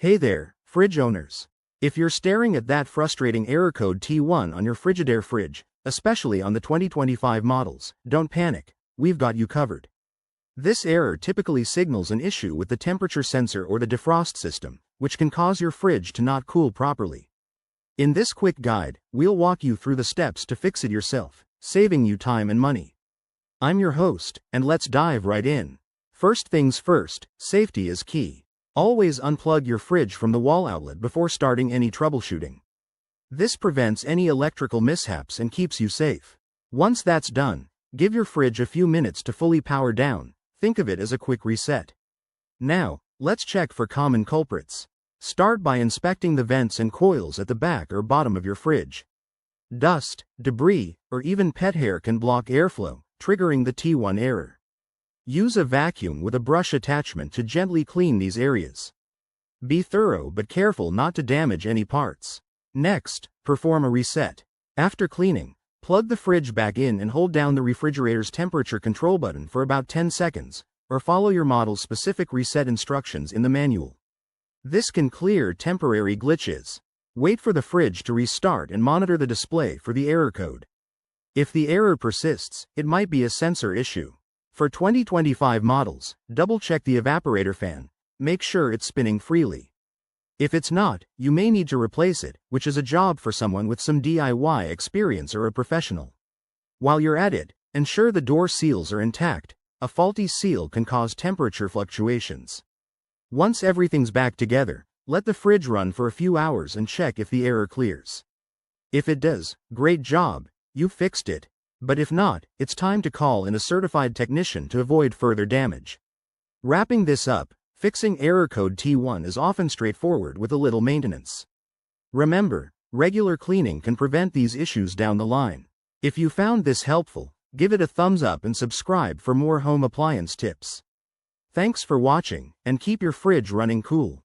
Hey there, fridge owners. If you're staring at that frustrating error code T1 on your Frigidaire fridge, especially on the 2025 models, don't panic, we've got you covered. This error typically signals an issue with the temperature sensor or the defrost system, which can cause your fridge to not cool properly. In this quick guide, we'll walk you through the steps to fix it yourself, saving you time and money. I'm your host, and let's dive right in. First things first, safety is key. Always unplug your fridge from the wall outlet before starting any troubleshooting. This prevents any electrical mishaps and keeps you safe. Once that's done, give your fridge a few minutes to fully power down. Think of it as a quick reset. Now, let's check for common culprits. Start by inspecting the vents and coils at the back or bottom of your fridge. Dust, debris, or even pet hair can block airflow, triggering the T1 error. Use a vacuum with a brush attachment to gently clean these areas. Be thorough but careful not to damage any parts. Next, perform a reset. After cleaning, plug the fridge back in and hold down the refrigerator's temperature control button for about 10 seconds, or follow your model's specific reset instructions in the manual. This can clear temporary glitches. Wait for the fridge to restart and monitor the display for the error code. If the error persists, it might be a sensor issue. For 2025 models, double-check the evaporator fan. Make sure it's spinning freely. If it's not, you may need to replace it, which is a job for someone with some DIY experience or a professional. While you're at it, ensure the door seals are intact. A faulty seal can cause temperature fluctuations. Once everything's back together, let the fridge run for a few hours and check if the error clears. If it does, great job, you fixed it. But if not, it's time to call in a certified technician to avoid further damage. Wrapping this up, fixing error code T1 is often straightforward with a little maintenance. Remember, regular cleaning can prevent these issues down the line. If you found this helpful, give it a thumbs up and subscribe for more home appliance tips. Thanks for watching, and keep your fridge running cool.